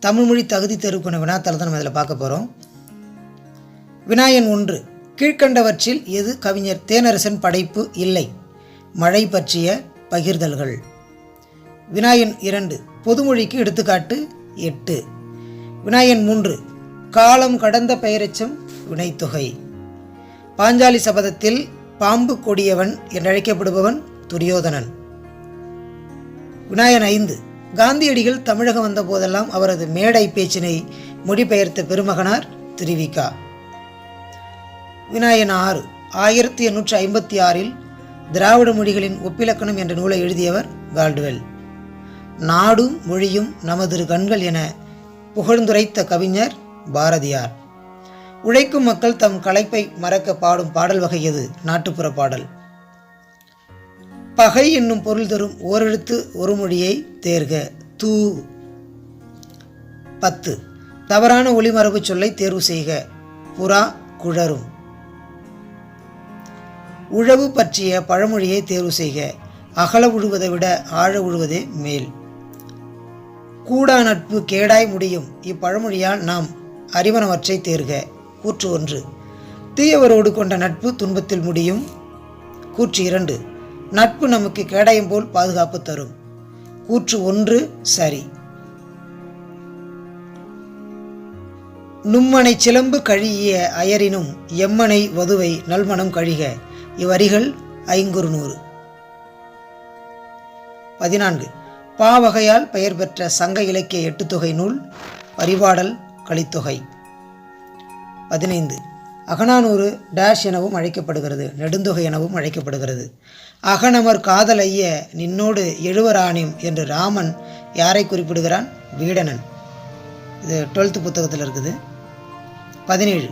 தமிழ்மொழி தகுதி தேர்வுக்கான வினாத்தாள் தான் நம்ம இதில் பார்க்க போகிறோம். வினாயன் 1, கீழ்கண்டவற்றில் எது கவிஞர் தேனரசன் படைப்பு இல்லை? மழை பற்றிய பகிர்தல்கள். வினாயன் 2, பொதுமொழிக்கு எடுத்துக்காட்டு 8. வினாயன் 3, காலம் கடந்த பெயரெச்சம் வினைத்தொகை. பாஞ்சாலி சபதத்தில் பாம்பு கொடியவன் என்றழைக்கப்படுபவன் துரியோதனன். வினாயன் 5, காந்தியடிகள் தமிழகம் வந்த போதெல்லாம் அவரது மேடை பேச்சினை மொழிபெயர்த்த பெருமகனார் திருவிகா. வினாயன் 6, 1856 திராவிட மொழிகளின் ஒப்பிலக்கணம் என்ற நூலை எழுதியவர் கால்டுவெல். நாடும் மொழியும் நமது கண்கள் என புகழ்ந்துரைத்த கவிஞர் பாரதியார். உழைக்கும் மக்கள் தம் களைப்பை மறக்க பாடும் பாடல் வகை எது? நாட்டுப்புற பாடல். பகை என்னும் பொருள் தரும் ஓரெழுத்து ஒரு மொழியை தேர்க. தூ. 10, தவறான ஒளிமரபு சொல்லை தேர்வு செய்க. புறா குழரும். உழவு பற்றிய பழமொழியை தேர்வு செய்க. அகல உழுவதை விட ஆழ உழுவதே மேல். கூடா நட்பு கேடாய் முடியும். இப்பழமொழியால் நாம் அறிவனவற்றை தேர்க. கூற்று 1, தீயவரோடு கொண்ட நட்பு துன்பத்தில் முடியும். கூற்று 2, நட்பு நமக்கு கேடயம் போல் பாதுகாப்பு தரும். கூற்று 1 சரி. நும்மனை சிலம்பு கழிய அயரினும் எம்மனை வதுவை நல்மணம் கழிக. இவ்வரிகள் 500. 14, பாவகையால் பெயர் பெற்ற சங்க இலக்கிய 8 தொகை நூல் பரிபாடல் கலித்தொகை. 15, அகநானூறு டேஷ் எனவும் அழைக்கப்படுகிறது, நெடுந்தொகை எனவும் அழைக்கப்படுகிறது. அகனமர் காதல் ஐய நின்னோடு எழுவராணிம் என்று ராமன் யாரை குறிப்பிடுகிறான்? வீடனன். இது 12th புத்தகத்தில் இருக்குது. 17,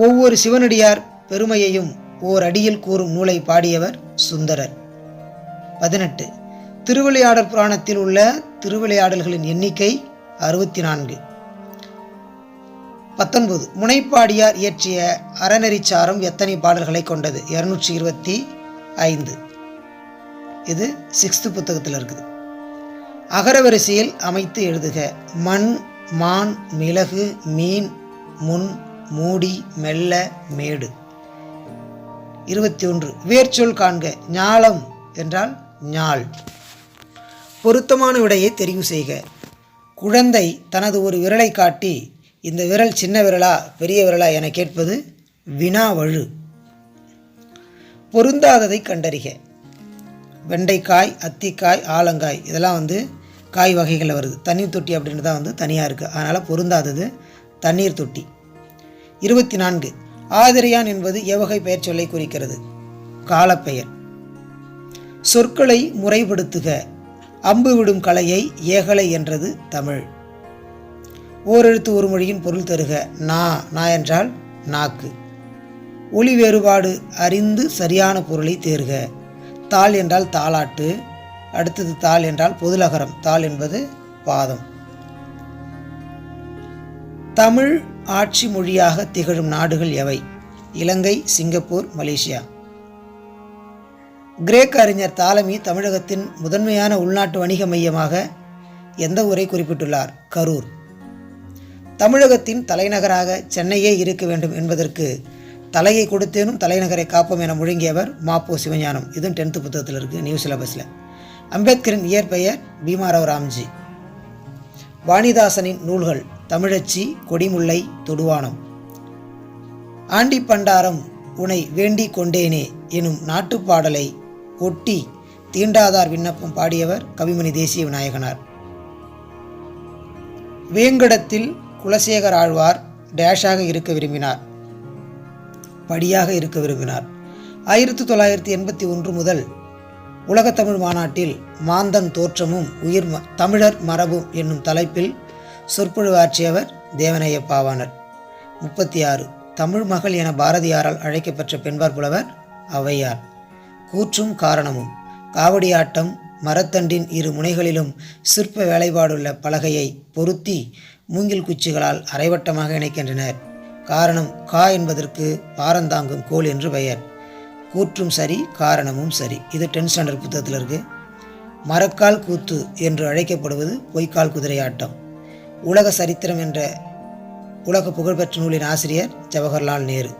ஒவ்வொரு சிவனடியார் பெருமையையும் ஓர் அடியில் கூறும் நூலை பாடியவர் சுந்தரர். 18, திருவிளையாடல் புராணத்தில் உள்ள திருவிளையாடல்களின் எண்ணிக்கை 64. 19, முனைப்பாடியார் இயற்றிய அறநெறிச்சாரம் எத்தனை பாடல்களை கொண்டது? 225. இது 6th புத்தகத்தில் இருக்குது. அகரவரிசையில் அமைத்து எழுதுக. மண், மான், மிளகு, மீன், முன், மூடி, மெல்ல, மேடு. 21, வேர்ச்சொல் காண்க. ஞாலம் என்றால் ஞால். பொருத்தமான விடையை தெரிவு செய்க. குழந்தை தனது ஒரு விரலை காட்டி இந்த விரல் சின்ன விரலா பெரிய விரலா என கேட்பது வினாவழு. பொருந்தாததை கண்டறிக. வெண்டைக்காய், அத்திக்காய், ஆலங்காய் இதெல்லாம் காய் வகைகளில் வருது. தண்ணீர் தொட்டி அப்படின்றது தான் தனியாக இருக்குது. அதனால் பொருந்தாதது தண்ணீர் தொட்டி. 24, ஆதிரையான் என்பது எவ்வகை பெயர் சொல்லை குறிக்கிறது? காலப்பெயர். சொற்களை முறைப்படுத்துக. அம்பு விடும் கலையை ஏகலை என்றது தமிழ். ஓரெழுத்து ஒரு மொழியின் பொருள் தருக. நா என்றால் நாக்கு. ஒலி வேறுபாடு அறிந்து சரியான பொருளை தேர்க. தாள் என்றால் தாலாட்டு. அடுத்தது தாள் என்றால் பொதுலகரம். தாள் என்பது பாதம். தமிழ் ஆட்சி மொழியாக திகழும் நாடுகள் எவை? இலங்கை, சிங்கப்பூர், மலேசியா. கிரேக்க அறிஞர் தாலமி தமிழகத்தின் முதன்மையான உள்நாட்டு வணிக மையமாக எந்த ஊரை குறிப்பிட்டுள்ளார்? கரூர். தமிழகத்தின் தலைநகராக சென்னையே இருக்க வேண்டும் என்பதற்கு தலையை கொடுத்தேனும் தலைநகரை காப்போம் என முழங்கியவர் மாப்போ சிவஞானம். இதுவும் 10th புத்தகத்தில் இருக்குது, நியூ சிலபஸில். அம்பேத்கரின் இயற்பெயர் பீமாராவ் ராம்ஜி. வாணிதாசனின் நூல்கள் தமிழச்சி, கொடிமுல்லை, தொடுவானம். ஆண்டி பண்டாரம் உனை வேண்டிக் கொண்டேனே எனும் நாட்டுப்பாடலை ஒட்டி தீண்டாதார் விண்ணப்பம் பாடியவர் கவிமணி தேசிய விநாயகனார். வேங்கடத்தில் குலசேகர ஆழ்வார் டேஷாக இருக்க விரும்பினார், படியாக இருக்க விரும்பினார். 1981 முதல் உலகத்தமிழ் மாநாட்டில் மாந்தன் தோற்றமும் உயிர் தமிழர் மரபும் என்னும் தலைப்பில் சொற்பொழிவாற்றியவர் தேவனையப்பாவாணர். 36, தமிழ் மகள் என பாரதியாரால் அழைக்கப்பெற்ற பெண்பார் புலவர் ஔவையார். கூற்றும் காரணமும். காவடியாட்டம் மரத்தண்டின் இரு முனைகளிலும் சிற்ப வேலைப்பாடுள்ள பலகையை பொருத்தி மூங்கில் குச்சிகளால் அரைவட்டமாக இணைக்கின்றனர். காரணம் கா என்பதற்கு பாரந்தாங்கும் கோல் என்று பெயர். கூற்றும் சரி, காரணமும் சரி. இது 10th ஸ்டாண்டர்ட் புத்தகத்தில் இருக்குது. மரக்கால் கூத்து என்று அழைக்கப்படுவது பொய்க்கால் குதிரையாட்டம். உலக சரித்திரம் என்ற உலக புகழ்பெற்ற நூலின் ஆசிரியர் ஜவஹர்லால் நேரு.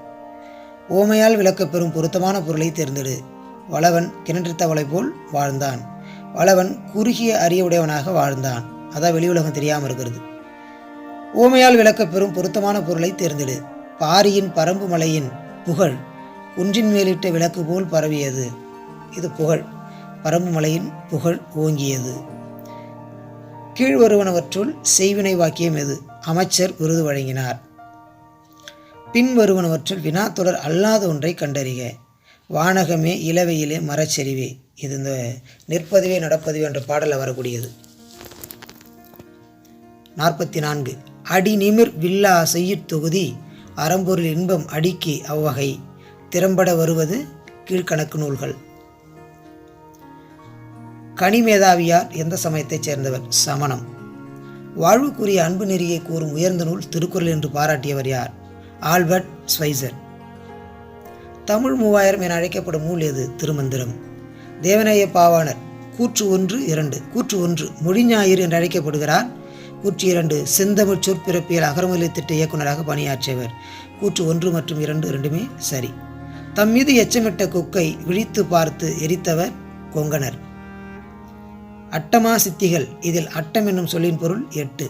ஓமையால் விளக்கப்பெறும் பொருத்தமான பொருளை தேர்ந்தெடு. வளவன் கிணற்று தவளை போல் வாழ்ந்தான். வளவன் குறுகிய அறிவுடையவனாக வாழ்ந்தான். அதான் வெளி உலகம் தெரியாமல் இருக்கிறது. ஓமையால் விளக்கப்பெறும் பொருத்தமான பொருளை தேர்ந்தெடு. பாரியின் பரம்பு மலையின் புகழ் குன்றின் மேலிட்ட விளக்கு போல் பரவியது. இது புகழ். பரம்பு மலையின் புகழ் ஓங்கியது. கீழ்வருவனவற்றுள் செய்வினை வாக்கியம் எது? அமைச்சர் விருது வழங்கினார். பின்வருவனவற்றுள் வினாத்தொடர் அல்லாத ஒன்றை கண்டறிக. வானகமே இளவையிலே மரச்செறிவே. இது இந்த நிற்பதுவே நடப்பதுவே என்ற பாடலில் வரக்கூடியது. 44. அடி நிமிர் வில்லா செய்யுட்தொகுதி அறம்பொருள் இன்பம் அடிக்கு அவ்வகை திறம்பட வருவது கீழ்கணக்கு நூல்கள். கனிமேதாவியார் எந்த சமயத்தைச் சேர்ந்தவர்? சமணம். வாழ்வுக்குரிய அன்பு நெறியை கூறும் உயர்ந்த நூல் திருக்குறள் என்று பாராட்டியவர் யார்? ஆல்பர்ட் ஸ்வைசர். தமிழ் 3000 என அழைக்கப்படும் நூல் எது? திருமந்திரம். தேவநேய பாவாணர் கூற்று 1, 2. கூற்று 1 மொழிஞாயிறு என்று அழைக்கப்படுகிறார். கூற்று 2 செந்தமிழ் சொற்பிறப்பியல் அகரமுதலி திட்ட இயக்குநராக பணியாற்றியவர். கூற்று 1 மற்றும் 2 ரெண்டுமே சரி. தம் மீது எச்சமிட்ட கொக்கை விழித்து பார்த்து எரித்தவர் கொங்கணர். அட்டமா சித்திகள். இதில் அட்டம் என்னும் சொல்லின் பொருள் 8.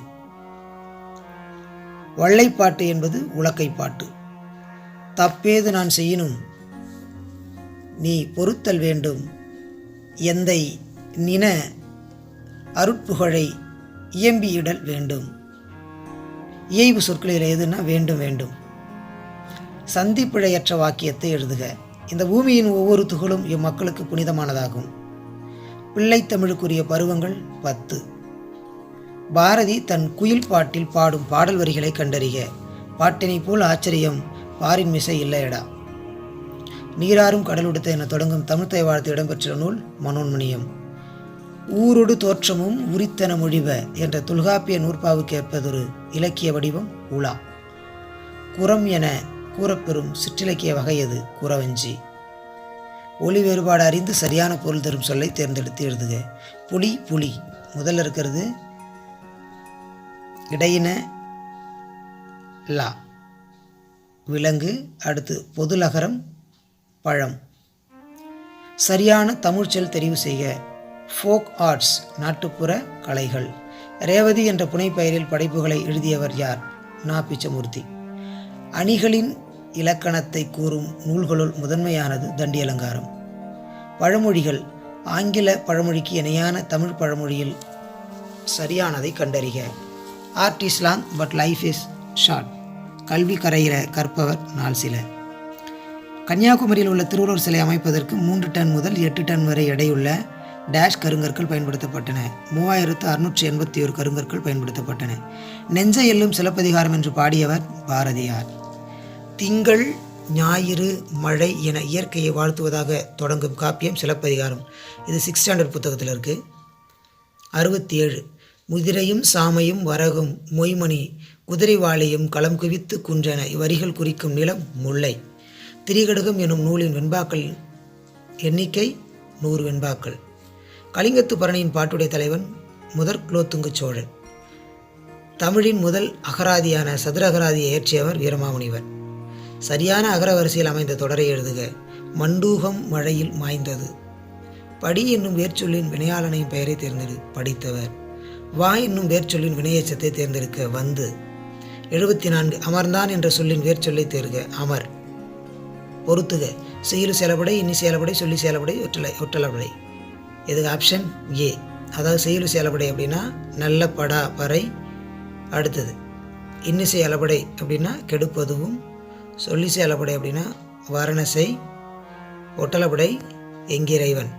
வள்ளைப்பாட்டு என்பது உலக்கைப்பாட்டு. தப்பேது நான் செய்யினும் நீ பொறுத்தல் வேண்டும் எந்தை நின அருட்புகழை இயம்பியிடல் வேண்டும். இயைபு சொற்களில் எதுனா வேண்டும் வேண்டும். சந்திப்பிழையற்ற வாக்கியத்தை எழுதுக. இந்த பூமியின் ஒவ்வொரு துகளும் இம்மக்களுக்கு புனிதமானதாகும். பிள்ளைத்தமிழுக்குரிய பருவங்கள் 10. பாரதி தன் குயில் பாட்டில் பாடும் பாடல் வரிகளை கண்டறிக. பாட்டினை போல் ஆச்சரியம் பாரின் மிசை இல்லையடா. நீராறும் கடலுடுத்த என தொடங்கும் தமிழ்த்தாய் வாழ்த்து இடம்பெற்ற நூல் மனோன்மணியம். ஊரொடு தோற்றமும் உரித்தன மொழிவ என்ற தொல்காப்பிய நூற்பாவுக்கு ஏற்பதொரு இலக்கிய வடிவம் உலா. குரம் என கூறப்பெறும் சிற்றிலக்கிய வகையது குறவஞ்சி. ஒளி வேறுபாடு அறிந்து சரியான பொருள் தரும் சொல்லை தேர்ந்தெடுத்து எழுதுக. புலி புலி முதல்ல இருக்கிறது இடையின லா. விலங்கு அடுத்து பொதுலகரம் பழம். சரியான தமிழ்ச்சொல் தெரிவு செய்க. ஃபோக் ஆர்ட்ஸ் நாட்டுப்புற கலைகள். ரேவதி என்ற புனைப்பெயரில் படைப்புகளை எழுதியவர் யார்? நா. பிச்சமூர்த்தி. அணிகளின் இலக்கணத்தை கூறும் நூல்களுள் முதன்மையானது தண்டி அலங்காரம். பழமொழிகள். ஆங்கில பழமொழிக்கு இணையான தமிழ் பழமொழியில் சரியானதை கண்டறிக. Art is long but life is short. கல்வி கரையிற கற்பவர் நாள் சில. கன்னியாகுமரியில் உள்ள திருவள்ளுவர் சிலை அமைப்பதற்கு 3 டன் முதல் 8 டன் வரை எடையுள்ள டேஷ் கருங்கற்கள் பயன்படுத்தப்பட்டன. 3681 கருங்கற்கள் பயன்படுத்தப்பட்டன. நெஞ்ச எல்லும் சிலப்பதிகாரம் என்று பாடியவர் பாரதியார். திங்கள் ஞாயிறு மழை என இயற்கையை வாழ்த்துவதாக தொடங்கும் காப்பியம் சிலப்பதிகாரம். இது 6th ஸ்டாண்டர்ட் புத்தகத்தில் இருக்குது. 67. முதிரையும் சாமையும் வரகும் மொய்மணி குதிரை வாழையும் களம் குவித்து குன்றென இவ்வரிகள் குறிக்கும் நிலம் முல்லை. திரிகடுகம் எனும் நூலின் வெண்பாக்கள் எண்ணிக்கை 100 வெண்பாக்கள். கலிங்கத்து பரணியின் பாட்டுடைய தலைவன் முதற் குலோத்துங்க சோழன். தமிழின் முதல் அகராதியான சதுர அகராதியை இயற்றியவர் வீரமாமுனிவர். சரியான அகர வரிசையில் அமைந்த தொடரை எழுதுக. மண்டூகம் மழையில் மாய்ந்தது. படி என்னும் வேர்ச்சொல்லின் வினையாளனின் பெயரை தேர்ந்தெடு. படித்தவர். வா என்னும் வேர்ச்சொல்லின் வினையச்சத்தை தேர்ந்தெடுக்க. வந்து. 74. அமர்ந்தான் என்ற சொல்லின் வேர்ச்சொல்லை தேர்க. அமர். பொறுத்துக. செய்யுள் செயலப்படை இன்னி செயலப்படை சொல்லி செயலப்படை ஒற்றலப்படை. இதுக்கு ஆப்ஷன் ஏ. அதாவது செய்யுள் செயலப்படை அப்படின்னா நல்ல படா பறை. அடுத்தது இன்னிசை அளபடை அப்படின்னா கெடுப்பதுவும். சொல்லிசை அளபடை அப்படின்னா வாரணசை. ஒட்டலப்படை எங்கிறைவன்.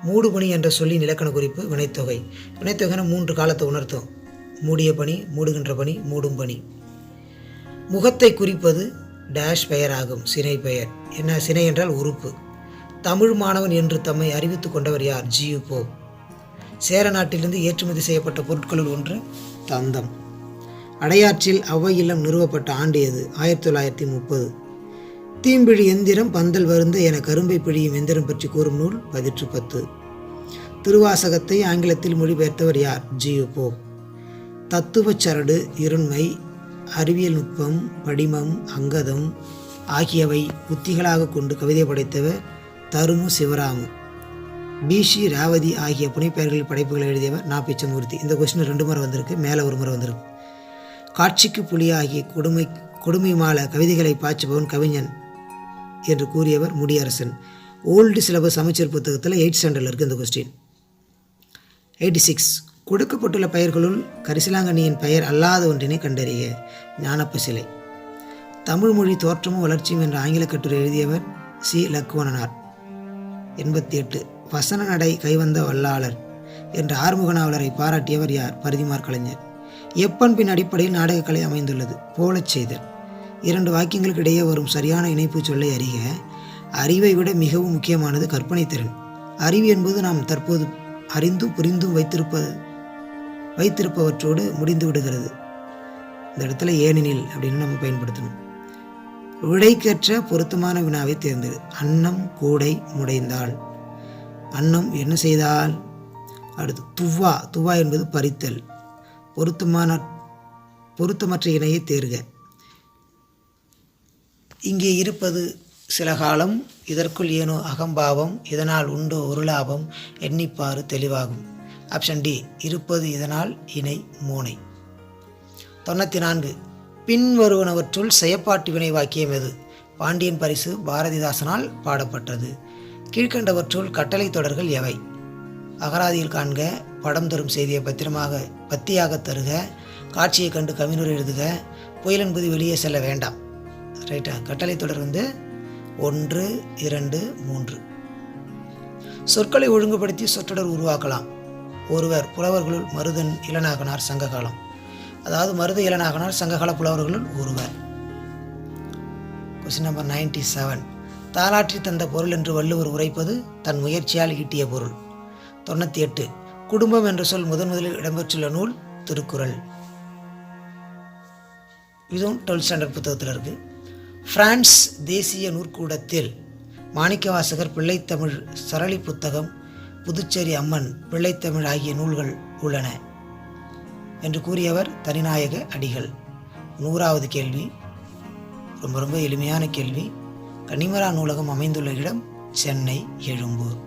மூடுபனி என்ற சொல்லின் இலக்கண குறிப்பு வினைத்தொகை. வினைத்தொகைனா 3 காலத்தை உணர்த்தும். மூடிய பனி, மூடுகின்ற பனி, மூடும் பனி. முகத்தை குறிப்பது டேஷ் பெயராகும். சினை பெயர். என்ன சினை என்றால் உறுப்பு. தமிழ் மாணவன் என்று தம்மை அறிவித்து கொண்டவர் யார்? G U Pope. சேர நாட்டிலிருந்து ஏற்றுமதி செய்யப்பட்ட பொருட்களுள் ஒன்று தந்தம். அடையாற்றில் அவ்வை இல்லம் நிறுவப்பட்ட ஆண்டு எது? 1930. தீம்பிழி எந்திரம் பந்தல் வருந்த என கரும்பை பிழியும் எந்திரம் பற்றி கூறும் நூல் 1810. திருவாசகத்தை ஆங்கிலத்தில் மொழிபெயர்த்தவர் யார்? G U Pope. தத்துவச் சரடு, இருண்மை, அறிவியல் நுட்பம், படிமம், அங்கதம் ஆகியவை உத்திகளாக கொண்டு கவிதை படைத்தவர் தருமு சிவராமு. பிஷி ராவதி ஆகிய புனைப்பெயர்களில் படைப்புகளை எழுதியவர் நா. பிச்சமூர்த்தி. இந்த கொஸ்டின் 2 முறை வந்திருக்கு, மேலே ஒரு முறை வந்திருக்கு. காட்சிக்கு புலி ஆகிய கொடுமை மால கவிதைகளை பாய்ச்சுபவன் கவிஞன் என்று கூறியவர் முடியரசன். ஓல்டு சிலபஸ் அமைச்சர் புத்தகத்தில் 8th ஸ்டாண்டர்டில் இருக்குது இந்த கொஸ்டின். 86. கொடுக்கப்பட்டுள்ள பெயர்களுள் கரிசலாங்கண்ணியின் பெயர் அல்லாத ஒன்றினை கண்டறிய. ஞானப்ப சிலை. தமிழ் மொழி தோற்றமும் வளர்ச்சியும் என்ற ஆங்கில கட்டுரை எழுதியவர் சி. லக்குவனார். 88. வசன நடை கைவந்த வல்லாளர் என்ற ஆறுமுக நாவலரை பாராட்டியவர் யார்? பரிதிமார் கலைஞர். எப்பண்பின் அடிப்படையில் நாடகக்கலை அமைந்துள்ளது. போலச் செய்தல். 2 வாக்கியங்களுக்கு இடையே வரும் சரியான இணைப்பு சொல்லை அறிக. அறிவை விட மிகவும் முக்கியமானது கற்பனை திறன். அறிவு என்பது நாம் தற்போது அறிந்தும் புரிந்தும் வைத்திருப்பவற்றோடு முடிந்து விடுகிறது. இந்த இடத்துல ஏனெனில் அப்படின்னு நம்ம பயன்படுத்தணும். விடைக்கேற்ற பொருத்தமான வினாவை தேர்ந்தெடு. அன்னம் கூடை முடைந்தாள். அன்னம் என்ன செய்தால்? அடுத்து துவா என்பது பறித்தல். பொருத்தமற்ற இணையை தேர்க. இங்கே இருப்பது சில காலம், இதற்குள் ஏனோ அகம்பாவம், இதனால் உண்டோ ஒரு லாபம், எண்ணிப்பாறு தெளிவாகும். ஆப்ஷன் டி, இருப்பது இதனால் இணை மூனை. 94. பின்வருவனவற்றுள் செயப்பாட்டு வினை வாக்கியம் எது? பாண்டியன் பரிசு பாரதிதாசனால் பாடப்பட்டது. கீழ்கண்டவற்றுள் கட்டளை தொடர்கள் எவை? அகராதியில் காண்க. படம் தரும் செய்தியை பத்தியாக தருக. காட்சியை கண்டு கவினுரை எழுதுக. புயல் என்பது வெளியே செல்ல வேண்டாம். ரைட்டா? கட்டளை தொடர் 1, 2, 3. சொற்களை ஒழுங்குபடுத்தி சொற்றொடர் உருவாக்கலாம். ஒருவர். புலவர்களுள் மருதன் இளநாகனார் சங்ககாலம். அதாவது மருத இளநாகனார் சங்ககால புலவர்களுள் ஒருவர். Question number 97. தாலாற்றி தந்த பொருள் என்று வள்ளுவர் உரைப்பது தன் முயற்சியால் ஈட்டிய பொருள். 98. குடும்பம் என்ற சொல் முதலில் இடம்பெற்றுள்ள நூல் திருக்குறள். இதுவும் 12th ஸ்டாண்டர்ட் புத்தகத்தில் இருக்கு. பிரான்ஸ் தேசிய நூற்கூடத்தில் மாணிக்கவாசகர் பிள்ளைத்தமிழ், சரளி புத்தகம், புதுச்சேரி அம்மன் பிள்ளைத்தமிழ் ஆகிய நூல்கள் உள்ளன என்று கூறியவர் தனிநாயக அடிகள். 100வது கேள்வி, ரொம்ப எளிமையான கேள்வி. கன்னிமரா நூலகம் அமைந்துள்ள இடம் சென்னை எழும்பூர்.